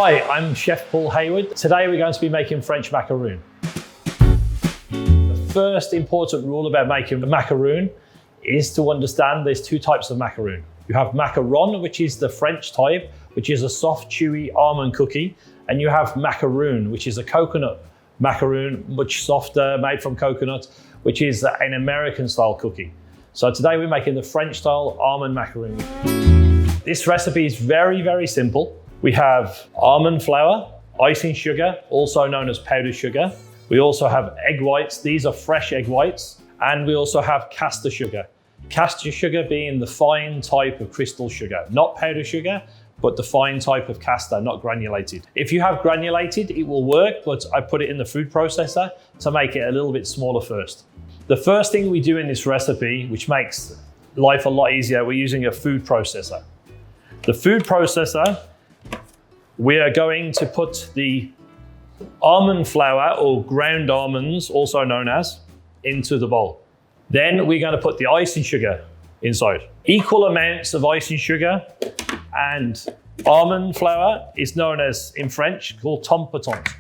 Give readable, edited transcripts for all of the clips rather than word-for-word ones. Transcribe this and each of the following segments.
Hi, I'm Chef Paul Hayward. Today we're going to be making French macaroon. The first important rule about making a macaroon is to understand there's two types of macaroon. You have macaron, which is the French type, which is a soft, chewy almond cookie. And you have macaroon, which is a coconut macaroon, much softer, made from coconut, which is an American style cookie. So today we're making the French style almond macaroon. This recipe is very, very simple. We have almond flour, icing sugar, also known as powdered sugar. We also have egg whites. These are fresh egg whites. And we also have caster sugar. Caster sugar being the fine type of crystal sugar, not powdered sugar, but the fine type of caster, not granulated. If you have granulated, it will work, but I put it in the food processor to make it a little bit smaller first. The first thing we do in this recipe, which makes life a lot easier, we're using a food processor. The food processor, we are going to put the almond flour or ground almonds, also known as, into the bowl. Then we're going to put the icing sugar inside. Equal amounts of icing sugar and almond flour is known as, in French, called tompotent.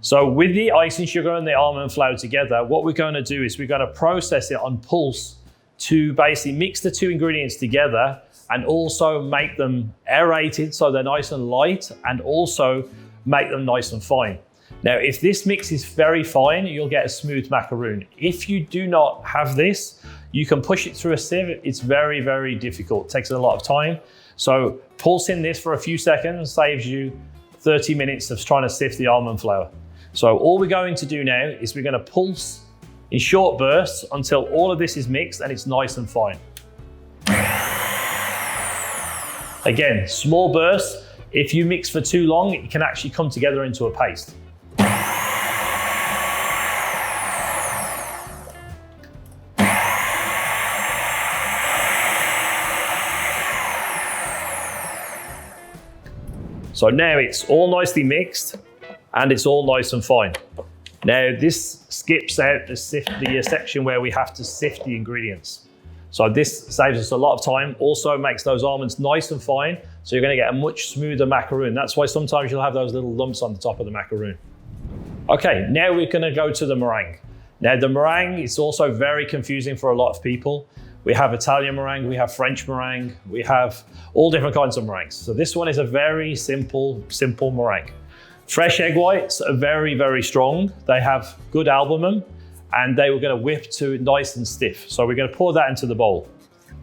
So with the icing sugar and the almond flour together, what we're going to do is we're going to process it on pulse to basically mix the two ingredients together and also make them aerated so they're nice and light, and also make them nice and fine. Now, if this mix is very fine, you'll get a smooth macaroon. If you do not have this, you can push it through a sieve. It's very, very difficult. It takes a lot of time. So pulsing this for a few seconds saves you 30 minutes of trying to sift the almond flour. So all we're going to do now is we're going to pulse in short bursts until all of this is mixed and it's nice and fine. Again, small bursts. If you mix for too long, it can actually come together into a paste. So now it's all nicely mixed and it's all nice and fine. Now this skips out the section where we have to sift the ingredients. So this saves us a lot of time, also makes those almonds nice and fine, so you're going to get a much smoother macaroon. That's why sometimes you'll have those little lumps on the top of the macaroon. Okay, now we're going to go to the meringue. Now the meringue is also very confusing for a lot of people. We have Italian meringue, we have French meringue, we have all different kinds of meringues. So this one is a very simple meringue. Fresh egg whites are very, very strong. They have good albumin, and they were going to whip to nice and stiff. So we're going to pour that into the bowl.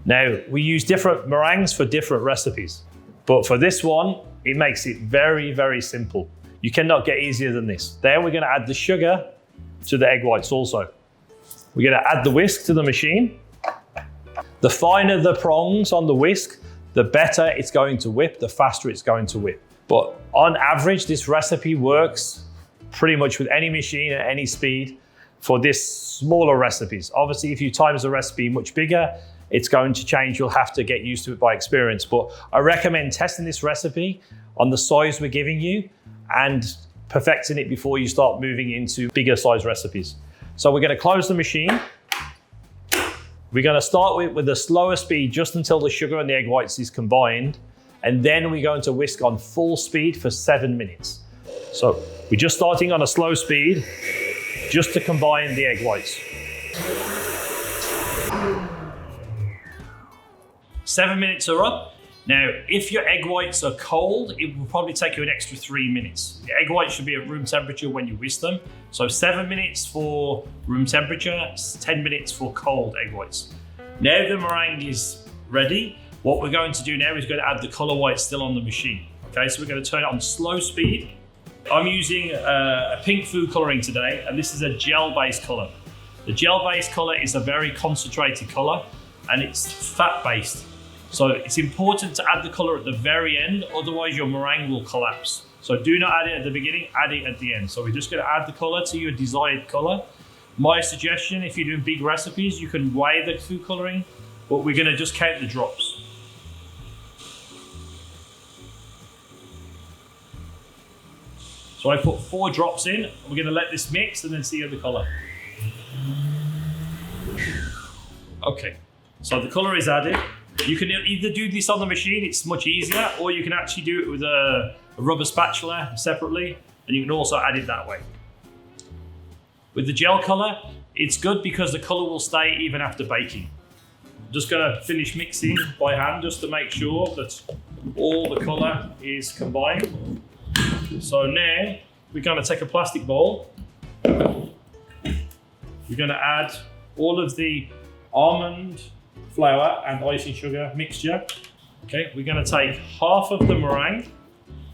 Now, we use different meringues for different recipes, but for this one, it makes it very, very simple. You cannot get easier than this. Then we're going to add the sugar to the egg whites also. We're going to add the whisk to the machine. The finer the prongs on the whisk, the better it's going to whip, the faster it's going to whip. But on average, this recipe works pretty much with any machine at any speed for this smaller recipes. Obviously, if you times the recipe much bigger, it's going to change. You'll have to get used to it by experience. But I recommend testing this recipe on the size we're giving you and perfecting it before you start moving into bigger size recipes. So we're going to close the machine. We're going to start with a slower speed just until the sugar and the egg whites is combined. And then we're going to whisk on full speed for 7 minutes. So we're just starting on a slow speed just to combine the egg whites. 7 minutes are up. Now, if your egg whites are cold, it will probably take you an extra 3 minutes. The egg whites should be at room temperature when you whisk them. So 7 minutes for room temperature, 10 minutes for cold egg whites. Now the meringue is ready. What we're going to do now is going to add the color white still on the machine. Okay, so we're going to turn it on slow speed. I'm using a pink food coloring today, and this is a gel-based color. The gel-based color is a very concentrated color, and it's fat-based. So it's important to add the color at the very end, otherwise your meringue will collapse. So do not add it at the beginning, add it at the end. So we're just going to add the color to your desired color. My suggestion, if you're doing big recipes, you can weigh the food coloring, but we're going to just count the drops. So I put 4 drops in. We're going to let this mix and then see the color. Okay, so the color is added. You can either do this on the machine, it's much easier, or you can actually do it with a a rubber spatula separately, and you can also add it that way. With the gel color, it's good because the color will stay even after baking. I'm just gonna finish mixing by hand just to make sure that all the color is combined. So now we're gonna take a plastic bowl. We're gonna add all of the almond flour and icing sugar mixture. Okay, we're gonna take half of the meringue.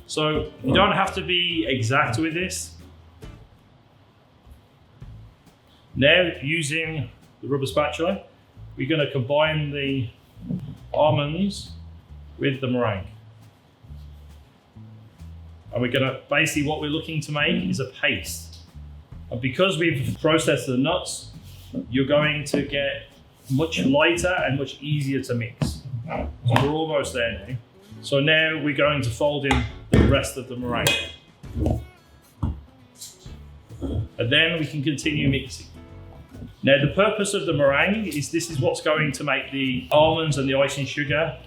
So you don't have to be exact with this. Now, using the rubber spatula, we're gonna combine the almonds with the meringue. And we're gonna, basically what we're looking to make is a paste. And because we've processed the nuts, you're going to get much lighter and much easier to mix. So we're almost there now. So now we're going to fold in the rest of the meringue. And then we can continue mixing. Now the purpose of the meringue is this is what's going to make the almonds and the icing sugar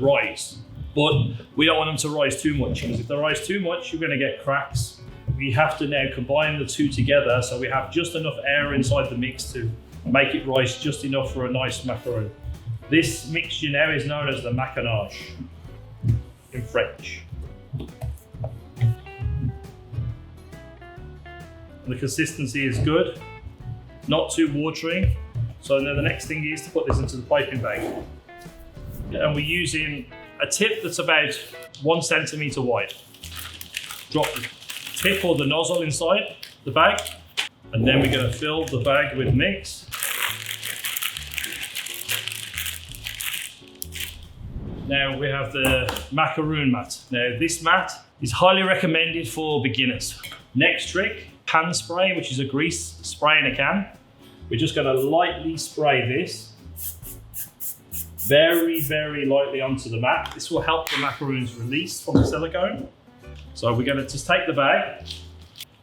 rise. But we don't want them to rise too much, because if they rise too much, you're going to get cracks. We have to now combine the two together so we have just enough air inside the mix to make it rise just enough for a nice macaron. This mixture now is known as the maquillage in French. And the consistency is good, not too watery. So now the next thing is to put this into the piping bag. And we're using a tip that's about 1 centimeter wide. Drop the tip or the nozzle inside the bag, and then we're going to fill the bag with mix. Now we have the macaron mat. Now this mat is highly recommended for beginners. Next trick, pan spray, which is a grease spray in a can. We're just going to lightly spray this very, very lightly onto the mat. This will help the macarons release from the silicone. So we're going to just take the bag,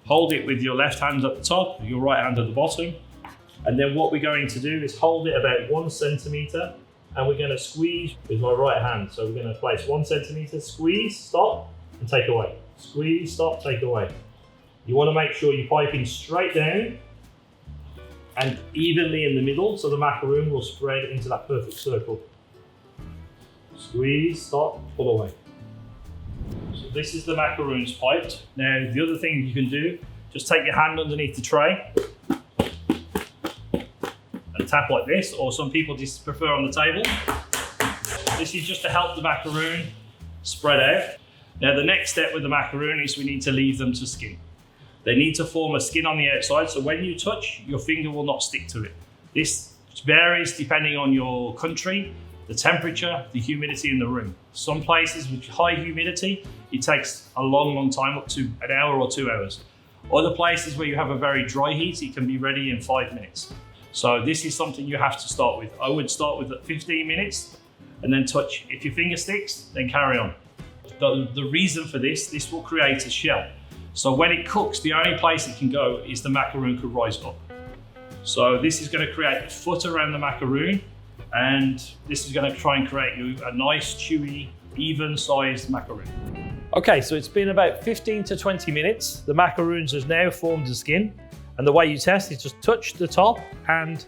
hold it with your left hand at the top, your right hand at the bottom. And then what we're going to do is hold it about 1 centimeter, and we're going to squeeze with my right hand. So we're going to place 1 centimeter, squeeze, stop, and take away. Squeeze, stop, take away. You want to make sure you're piping straight down and evenly in the middle, so the macaron will spread into that perfect circle. Squeeze, stop, pull away. So this is the macarons piped. Now the other thing you can do, just take your hand underneath the tray and tap like this, or some people just prefer on the table. This is just to help the macaron spread out. Now the next step with the macaron is we need to leave them to skin. They need to form a skin on the outside, so when you touch, your finger will not stick to it. This varies depending on your country, the temperature, the humidity in the room. Some places with high humidity, it takes a long time, up to an hour or 2 hours. Other places where you have a very dry heat, it can be ready in 5 minutes. So this is something you have to start with. I would start with 15 minutes and then touch. If your finger sticks, then carry on. The reason for this will create a shell. So when it cooks, the only place it can go is the macaron could rise up. So this is going to create a foot around the macaron, and this is going to try and create you a nice, chewy, even-sized macaron. Okay, so it's been about 15 to 20 minutes. The macarons has now formed the skin, and the way you test is just touch the top and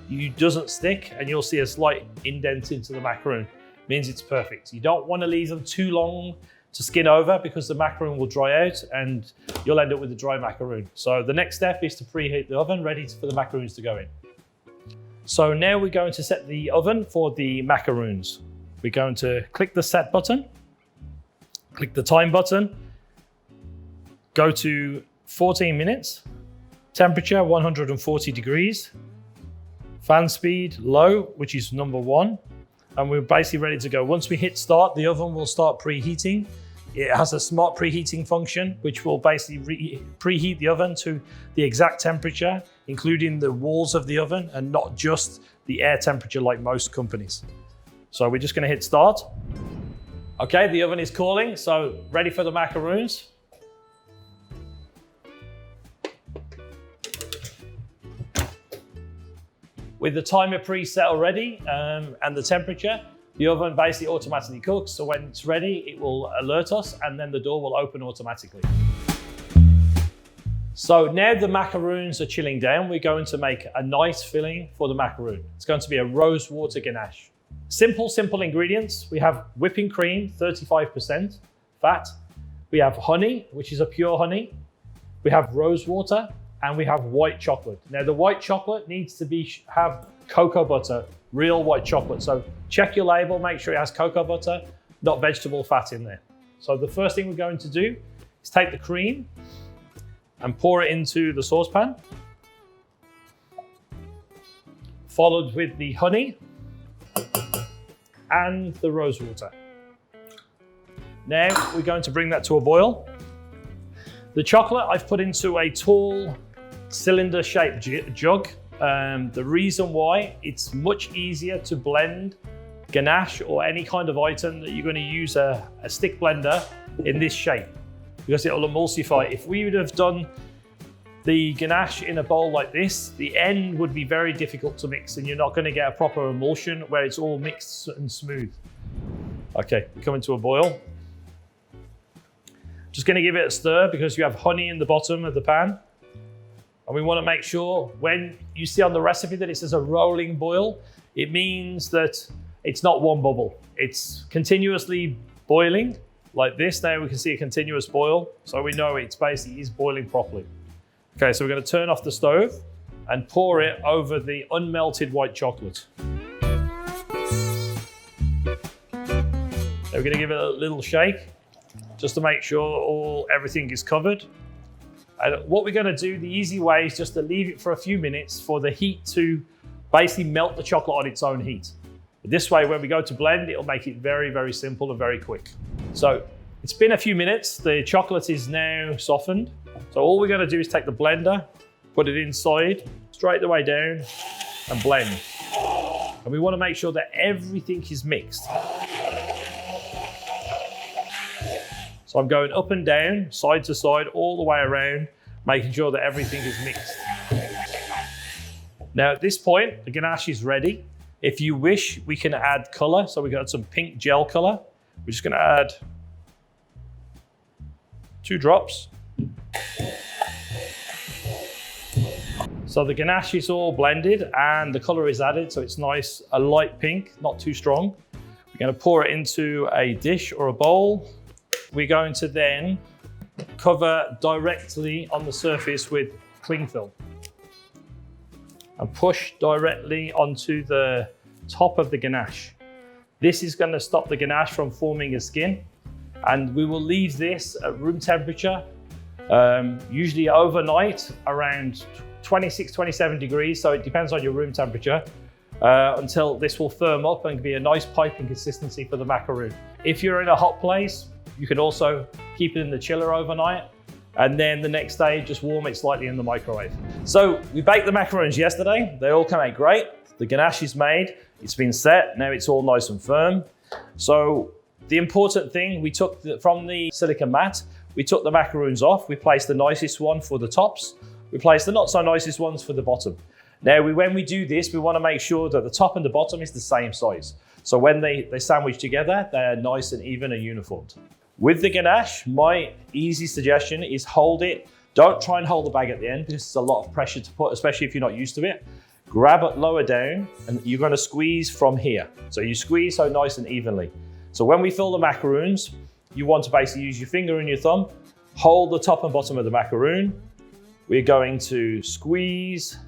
it doesn't stick, and you'll see a slight indent into the macaron. Means it's perfect. You don't want to leave them too long to skin over, because the macaron will dry out and you'll end up with a dry macaron. So the next step is to preheat the oven, ready for the macarons to go in. So now we're going to set the oven for the macarons. We're going to click the set button, click the time button, go to 14 minutes, temperature 140 degrees, fan speed low, which is number 1. And we're basically ready to go. Once we hit start, the oven will start preheating. It has a smart preheating function, which will basically preheat the oven to the exact temperature, including the walls of the oven and not just the air temperature like most companies. So we're just gonna hit start. Okay, the oven is cooling, so ready for the macarons. With the timer preset already and the temperature, The oven basically automatically cooks, so when it's ready, it will alert us and then the door will open automatically. So now the macaroons are chilling down, we're going to make a nice filling for the macaroon. It's going to be a rose water ganache. Simple ingredients. We have whipping cream, 35% fat. We have honey, which is a pure honey. We have rose water and we have white chocolate. Now the white chocolate needs to have cocoa butter, real white chocolate. So check your label, make sure it has cocoa butter, not vegetable fat in there. So the first thing we're going to do is take the cream and pour it into the saucepan, followed with the honey and the rose water. Now we're going to bring that to a boil. The chocolate I've put into a tall cylinder-shaped jug. The reason why, it's much easier to blend ganache or any kind of item that you're going to use a stick blender in this shape, because it'll emulsify. If we would have done the ganache in a bowl like this, the end would be very difficult to mix and you're not going to get a proper emulsion where it's all mixed and smooth. Okay, we're coming to a boil. Just going to give it a stir because you have honey in the bottom of the pan. And we want to make sure when you see on the recipe that it says a rolling boil, it means that it's not one bubble. It's continuously boiling like this. Now we can see a continuous boil, so we know it's basically is boiling properly. Okay, so we're going to turn off the stove and pour it over the unmelted white chocolate. Now we're going to give it a little shake just to make sure everything is covered. And what we're going to do, the easy way is just to leave it for a few minutes for the heat to basically melt the chocolate on its own heat. This way, when we go to blend, it'll make it very, very simple and very quick. So it's been a few minutes. The chocolate is now softened. So all we're going to do is take the blender, put it inside, straight the way down and blend. And we want to make sure that everything is mixed. So I'm going up and down, side to side, all the way around, making sure that everything is mixed. Now at this point, the ganache is ready. If you wish, we can add color. So we've got some pink gel color. We're just going to add 2 drops. So the ganache is all blended and the color is added, so it's nice, a light pink, not too strong. We're going to pour it into a dish or a bowl. We're going to then cover directly on the surface with cling film and push directly onto the top of the ganache. This is going to stop the ganache from forming a skin, and we will leave this at room temperature, usually overnight around 26, 27 degrees, so it depends on your room temperature, until this will firm up and be a nice piping consistency for the macaroon. If you're in a hot place, you can also keep it in the chiller overnight, and then the next day just warm it slightly in the microwave. So we baked the macarons yesterday. They all came out great. The ganache is made, it's been set, now it's all nice and firm. So the important thing, we took from the silicone mat, we took the macaroons off, we placed the nicest one for the tops, we placed the not so nicest ones for the bottom. Now when we do this, we want to make sure that the top and the bottom is the same size. So when they sandwich together, they're nice and even and uniform. With the ganache, my easy suggestion is hold it. Don't try and hold the bag at the end because it's a lot of pressure to put, especially if you're not used to it. Grab it lower down and you're going to squeeze from here. So you squeeze so nice and evenly. So when we fill the macaroons, you want to basically use your finger and your thumb, hold the top and bottom of the macaroon. We're going to squeeze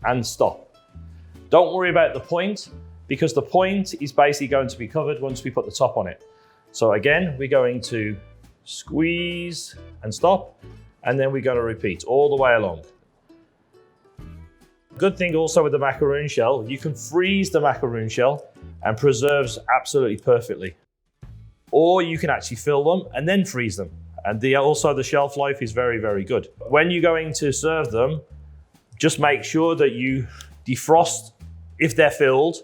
and stop. Don't worry about the point because the point is basically going to be covered once we put the top on it. So again, we're going to squeeze and stop, and then we're going to repeat all the way along. Good thing also with the macaroon shell, you can freeze the macaroon shell and preserves absolutely perfectly. Or you can actually fill them and then freeze them. And also the shelf life is very, very good. When you're going to serve them, just make sure that you defrost if they're filled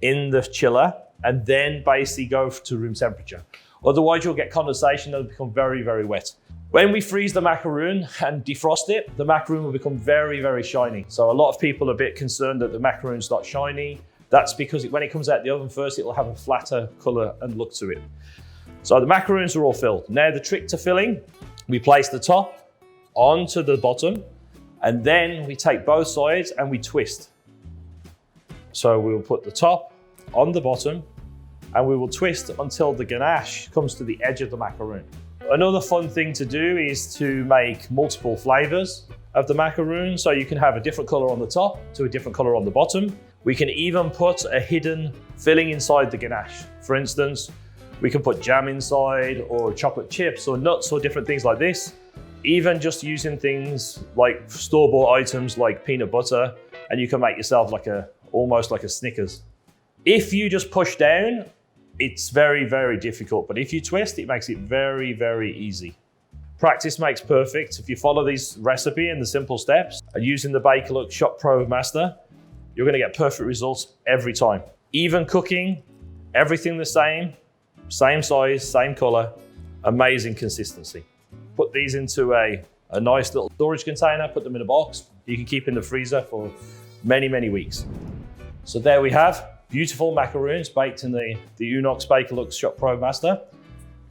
in the chiller and then basically go to room temperature. Otherwise you'll get condensation and it'll become very, very wet. When we freeze the macaroon and defrost it, the macaroon will become very, very shiny. So a lot of people are a bit concerned that the macaroon's not shiny. That's because when it comes out the oven first, it'll have a flatter colour and look to it. So the macaroons are all filled. Now the trick to filling, we place the top onto the bottom, and then we take both sides and we twist. So we will put the top on the bottom and we will twist until the ganache comes to the edge of the macaroon. Another fun thing to do is to make multiple flavors of the macaroon. So you can have a different color on the top to a different color on the bottom. We can even put a hidden filling inside the ganache. For instance, we can put jam inside or chocolate chips or nuts or different things like this. Even just using things like store-bought items like peanut butter, and you can make yourself almost like a Snickers. If you just push down, it's very, very difficult. But if you twist, it makes it very, very easy. Practice makes perfect. If you follow this recipe and the simple steps and using the BAKERLUX Shop.Pro Master, you're going to get perfect results every time. Even cooking, everything the same size, same color, amazing consistency. Put these into a nice little storage container, put them in a box. You can keep in the freezer for many, many weeks. So there we have beautiful macaroons baked in the UNOX BAKERLUX Shop.Pro Master.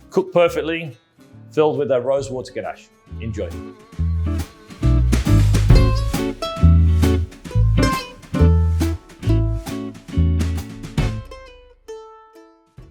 Cooked perfectly, filled with a rosewater ganache. Enjoy.